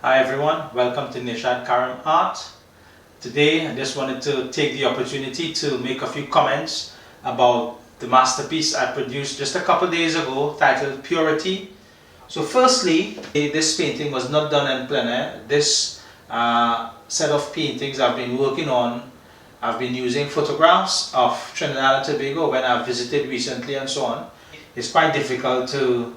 Hi everyone, welcome to Nishad Karim Art. Today I just wanted to take the opportunity to make a few comments about the masterpiece I produced just a couple days ago titled Purity. So firstly, this painting was not done in plein air. This set of paintings I've been working on, I've been using photographs of Trinidad and Tobago when I've visited recently and so on. It's quite difficult to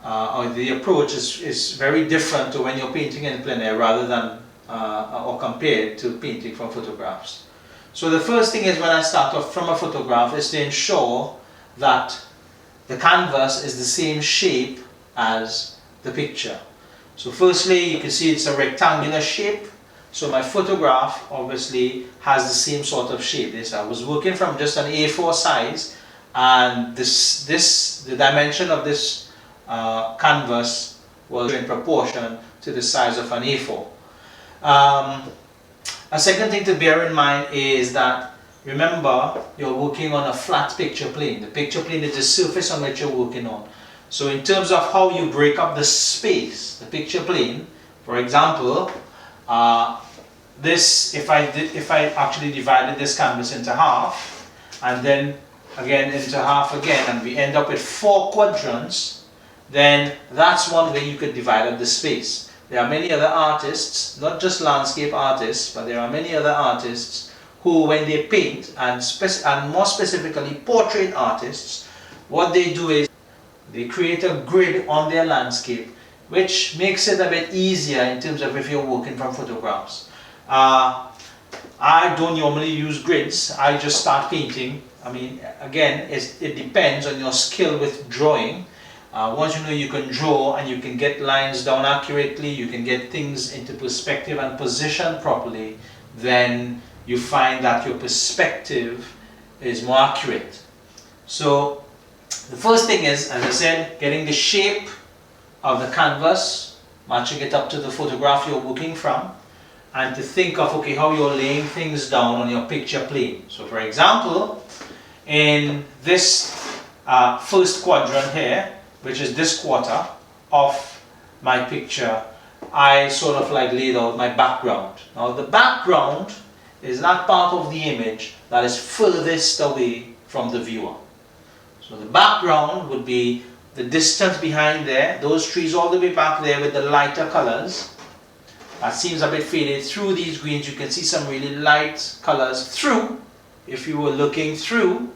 or the approach is very different to when you're painting in plein air rather than or compared to painting from photographs. So the first thing is when I start off from a photograph is to ensure that the canvas is the same shape as the picture. So firstly, you can see it's a rectangular shape. So my photograph obviously has the same sort of shape. I was working from just an A4 size, and the dimension of this canvas was in proportion to the size of an A4. A second thing to bear in mind is that, remember, you're working on a flat picture plane. The picture plane is the surface on which you're working on. So in terms of how you break up the space, the picture plane, for example, if I actually divided this canvas into half and then again into half again, and we end up with 4 quadrants, then that's one way you could divide up the space. There are many other artists, not just landscape artists, but there are many other artists who, when they paint, and more specifically portrait artists, what they do is they create a grid on their landscape, which makes it a bit easier in terms of if you're working from photographs. I don't normally use grids. I just start painting. I mean, again, it depends on your skill with drawing. Once you know you can draw and you can get lines down accurately, you can get things into perspective and position properly, then you find that your perspective is more accurate. So the first thing is, as I said, getting the shape of the canvas, matching it up to the photograph you're working from, and to think of, okay, how you're laying things down on your picture plane. So for example, in this first quadrant here, which is this quarter of my picture, I sort of like laid out my background. Now the background is that part of the image that is furthest away from the viewer. So the background would be the distance behind there, those trees all the way back there with the lighter colors. That seems a bit faded. Through these greens you can see some really light colors. Through, if you were looking through,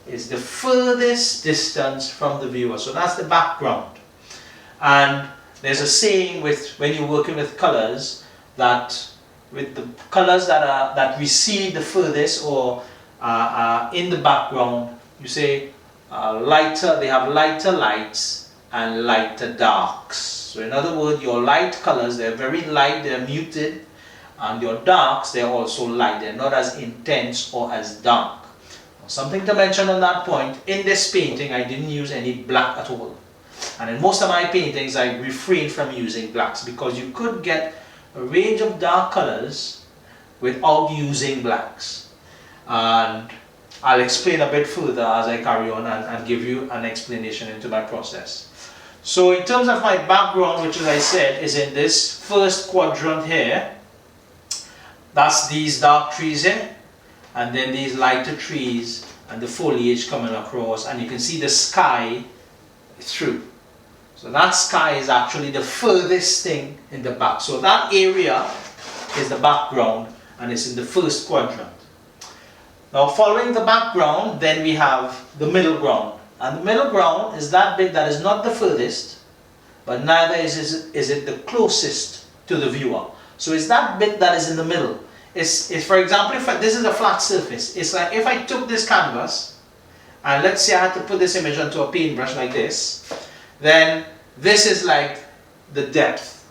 is the furthest distance from the viewer. So that's the background. And there's a saying when you're working with colors, that with the colors that recede the furthest or in the background, you say they have lighter lights and lighter darks. So in other words, your light colors, they're very light, they're muted, and your darks, they're also light, they're not as intense or as dark. Something to mention on that point, in this painting I didn't use any black at all. And in most of my paintings I refrain from using blacks because you could get a range of dark colors without using blacks. And I'll explain a bit further as I carry on and give you an explanation into my process. So in terms of my background, which as I said is in this first quadrant here, that's these dark trees here, and then these lighter trees and the foliage coming across, and you can see the sky through. So that sky is actually the furthest thing in the back. So that area is the background and it's in the first quadrant. Now following the background, then we have the middle ground. And the middle ground is that bit that is not the furthest, but neither is it the closest to the viewer. So it's that bit that is in the middle. It's for example, if this is a flat surface, it's like if I took this canvas and let's say I had to put this image onto a paintbrush like this, then this is like the depth.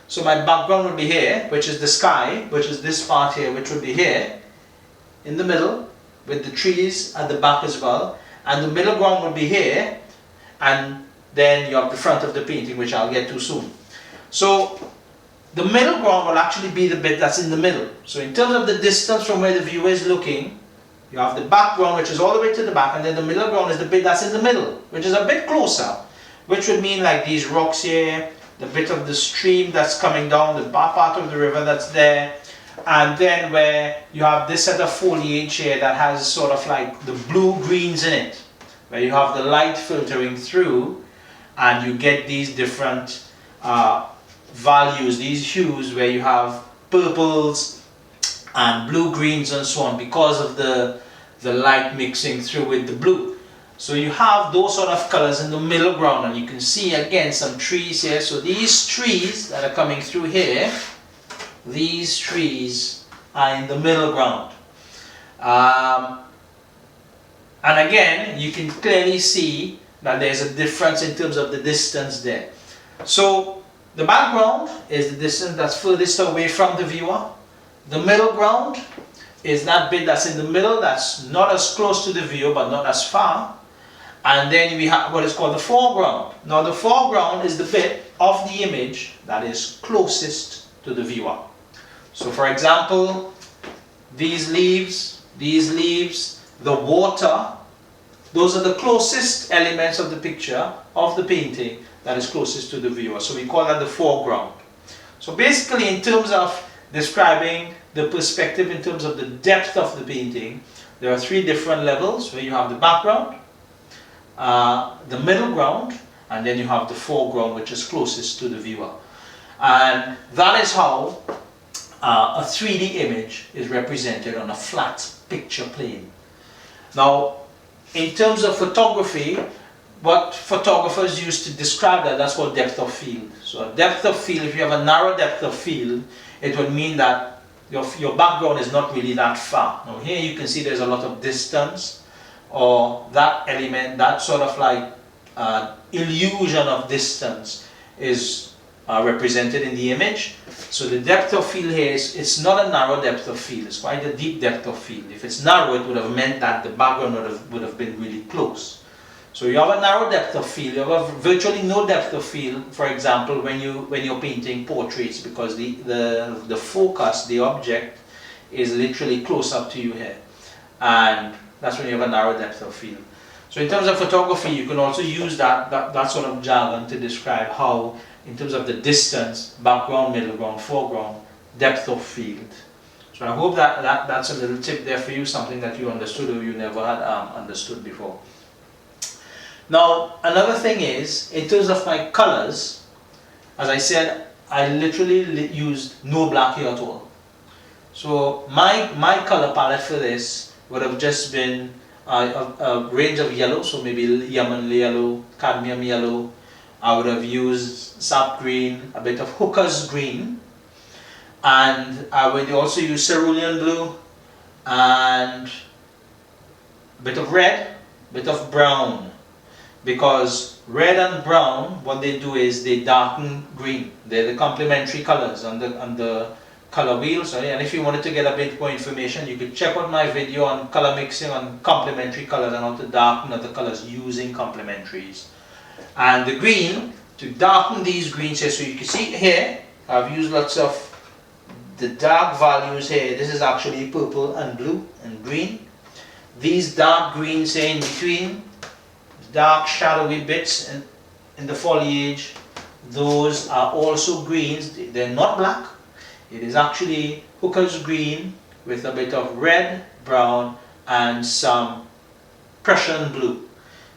So my background would be here, which is the sky, which is this part here, which would be here in the middle with the trees at the back as well, and the middle ground would be here, and then you have the front of the painting, which I'll get to soon. So the middle ground will actually be the bit that's in the middle. So in terms of the distance from where the viewer is looking, you have the background, which is all the way to the back, and then the middle ground is the bit that's in the middle, which is a bit closer, which would mean like these rocks here, the bit of the stream that's coming down, the back part of the river that's there, and then where you have this set of foliage here that has sort of like the blue greens in it, where you have the light filtering through, and you get these different values, these hues, where you have purples and blue greens and so on, because of the light mixing through with the blue. So you have those sort of colors in the middle ground, and you can see again some trees here. So these trees that are coming through here, these trees are in the middle ground. And again, you can clearly see that there's a difference in terms of the distance there. So the background is the distance that's furthest away from the viewer. The middle ground is that bit that's in the middle, that's not as close to the viewer but not as far. And then we have what is called the foreground. Now the foreground is the bit of the image that is closest to the viewer. So for example, these leaves, the water, those are the closest elements of the picture, of the painting, that is closest to the viewer. So we call that the foreground. So basically, in terms of describing the perspective, in terms of the depth of the painting, there are three different levels, where you have the background, the middle ground, and then you have the foreground, which is closest to the viewer. And that is how a 3D image is represented on a flat picture plane. Now, in terms of photography, what photographers use to describe that, that's called depth of field. So a depth of field, if you have a narrow depth of field, it would mean that your background is not really that far. Now here you can see there's a lot of distance, or that element, that sort of like illusion of distance is represented in the image. So the depth of field here is, it's not a narrow depth of field, it's quite a deep depth of field. If it's narrow, it would have meant that the background would have been really close. So you have a narrow depth of field, you have virtually no depth of field, for example, when you're painting portraits, because the focus, the object, is literally close up to you here. And that's when you have a narrow depth of field. So in terms of photography, you can also use that sort of jargon to describe how, in terms of the distance, background, middle ground, foreground, depth of field. So I hope that's a little tip there for you, something that you understood or you never had understood before. Now, another thing is, in terms of my colors, as I said, I literally used no black here at all. So my color palette for this would have just been a range of yellow, so maybe lemon yellow, cadmium yellow. I would have used sap green, a bit of hooker's green, and I would also use cerulean blue, and a bit of red, a bit of brown. Because red and brown, what they do is they darken green. They're the complementary colors on the color wheel. Sorry. And if you wanted to get a bit more information, you could check out my video on color mixing, on complementary colors, and how to darken other colors using complementaries. And the green, to darken these greens here, so you can see here, I've used lots of the dark values here. This is actually purple and blue and green. These dark greens here in between, dark shadowy bits in the foliage, those are also greens. They're not black. It is actually hooker's green with a bit of red, brown, and some Prussian blue,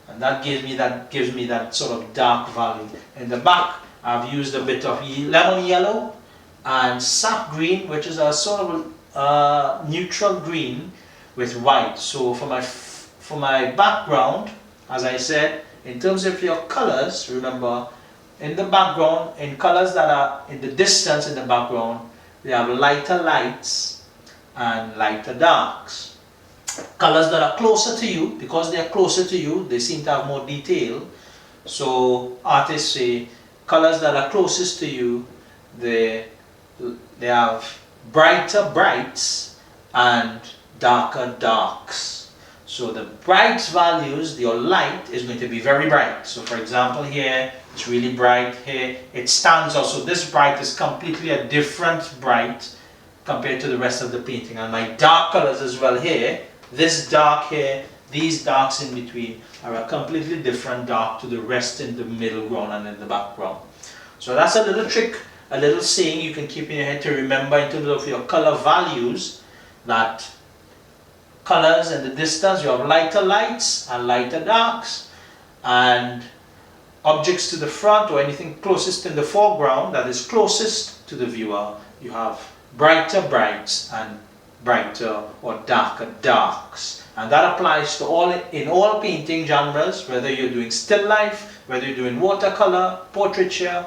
and that gives me that sort of dark value. In the back, I've used a bit of lemon yellow and sap green, which is a sort of neutral green with white. So for my background, as I said, in terms of your colors, remember, in the background, in colors that are in the distance in the background, we have lighter lights and lighter darks. Colors that are closer to you, because they are closer to you, they seem to have more detail. So artists say, colors that are closest to you, they have brighter brights and darker darks. So the bright values, your light is going to be very bright. So for example here, it's really bright. Here it stands out. So this bright is completely a different bright compared to the rest of the painting. And my dark colors as well here, this dark here, these darks in between are a completely different dark to the rest in the middle ground and in the background. So that's a little trick, a little saying you can keep in your head to remember in terms of your color values, that colors in the distance, you have lighter lights and lighter darks, and objects to the front or anything closest in the foreground that is closest to the viewer, you have brighter brights and brighter or darker darks. And that applies to all painting genres, whether you're doing still life, whether you're doing watercolor, portraiture,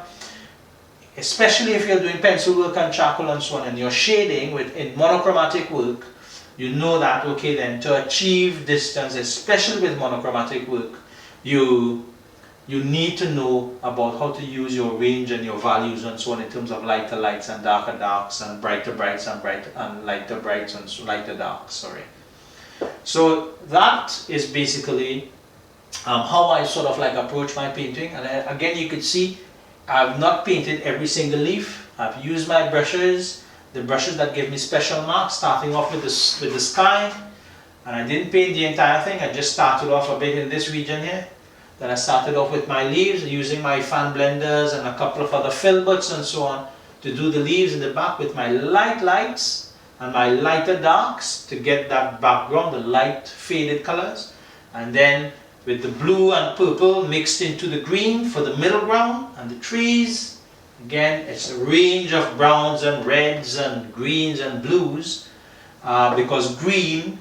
especially if you're doing pencil work and charcoal and so on, and you're shading in monochromatic work. You know that, okay, then to achieve distance, especially with monochromatic work, you need to know about how to use your range and your values and so on in terms of lighter lights and darker darks and brighter brights and lighter brights and lighter darks, sorry. So that is basically how I sort of like approach my painting. And again, you could see I've not painted every single leaf. I've used my brushes, the brushes that give me special marks, starting off with the sky. And I didn't paint the entire thing, I just started off a bit in this region here. Then I started off with my leaves, using my fan blenders and a couple of other filberts and so on to do the leaves in the back with my light lights and my lighter darks to get that background, the light faded colors. And then with the blue and purple mixed into the green for the middle ground and the trees. Again, it's a range of browns and reds and greens and blues because green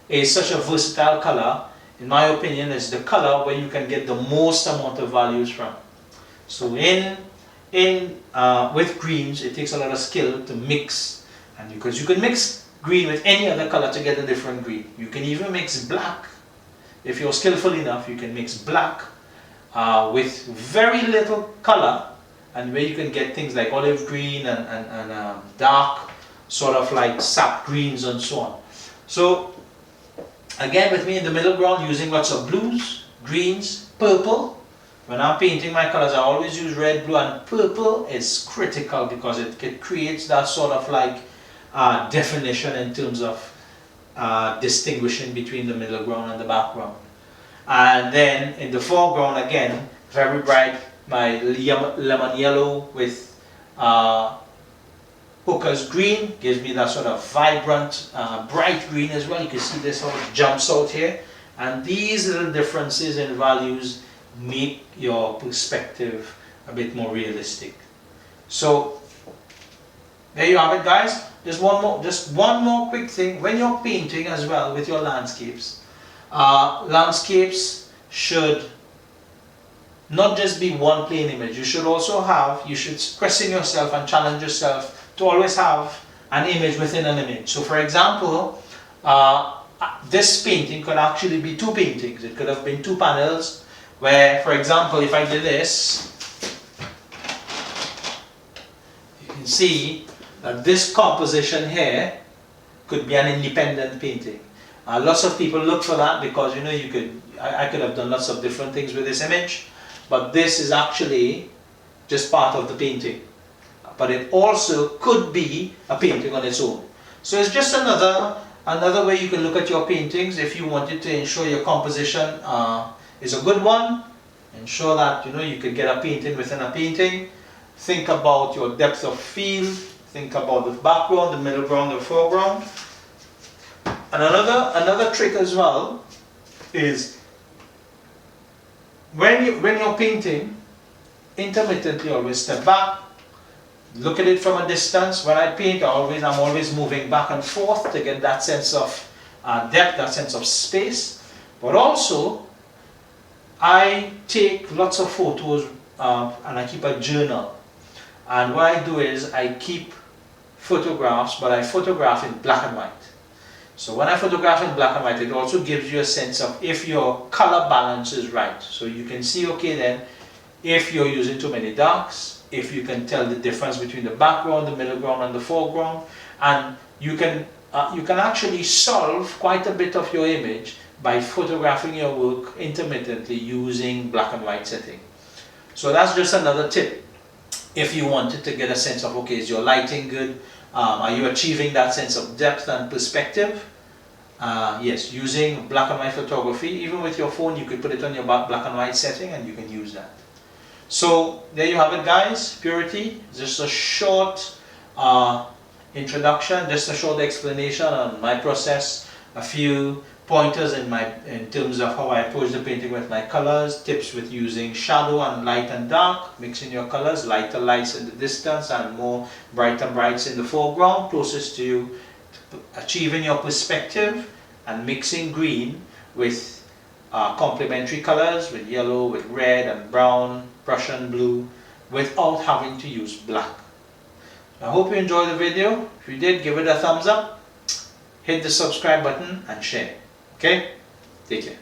is such a versatile color. In my opinion, it's the color where you can get the most amount of values from. So with greens, it takes a lot of skill to mix, and because you can mix green with any other color to get a different green. You can even mix black. If you're skillful enough, you can mix black with very little color, and where you can get things like olive green and dark, sort of like sap greens and so on. So again, with me in the middle ground, using lots of blues, greens, purple. When I'm painting my colors, I always use red, blue, and purple is critical because it creates that sort of like definition in terms of distinguishing between the middle ground and the background. And then in the foreground, again, very bright, my lemon yellow with Hooker's green gives me that sort of vibrant, bright green as well. You can see this how it jumps out here. And these little differences in values make your perspective a bit more realistic. So there you have it, guys. Just one more quick thing. When you're painting as well with your landscapes, landscapes should not just be one plain image. You should question yourself and challenge yourself to always have an image within an image. So for example, this painting could actually be two paintings. It could have been two panels where, for example, if I did this, you can see that this composition here could be an independent painting. Lots of people look for that because, you know, I could have done lots of different things with this image, but this is actually just part of the painting. But it also could be a painting on its own. So it's just another way you can look at your paintings if you wanted to ensure your composition is a good one. Ensure that, you know, you could get a painting within a painting. Think about your depth of field. Think about the background, the middle ground, the foreground. And another trick as well is when you're painting, intermittently always step back. Look at it from a distance. When I paint, I'm always moving back and forth to get that sense of depth, that sense of space. But also, I take lots of photos and I keep a journal. And what I do is I keep photographs, but I photograph in black and white. So when I photograph in black and white, it also gives you a sense of if your color balance is right. So you can see, okay, then, if you're using too many darks, if you can tell the difference between the background, the middle ground, and the foreground, and you can actually solve quite a bit of your image by photographing your work intermittently using black and white setting. So that's just another tip. If you wanted to get a sense of, okay, is your lighting good? Are you achieving that sense of depth and perspective? Yes, using black and white photography, even with your phone, you could put it on your black and white setting and you can use that. So there you have it, guys. Purity, just a short introduction, just a short explanation on my process, a few pointers in terms of how I approach the painting with my colors, tips with using shadow and light and dark, mixing your colors, lighter lights in the distance and more brighter brights in the foreground, closest to you, achieving your perspective, and mixing green with complementary colors, with yellow, with red and brown, Prussian blue, without having to use black. I hope you enjoyed the video. If you did, give it a thumbs up, hit the subscribe button and share. Okay? Take care.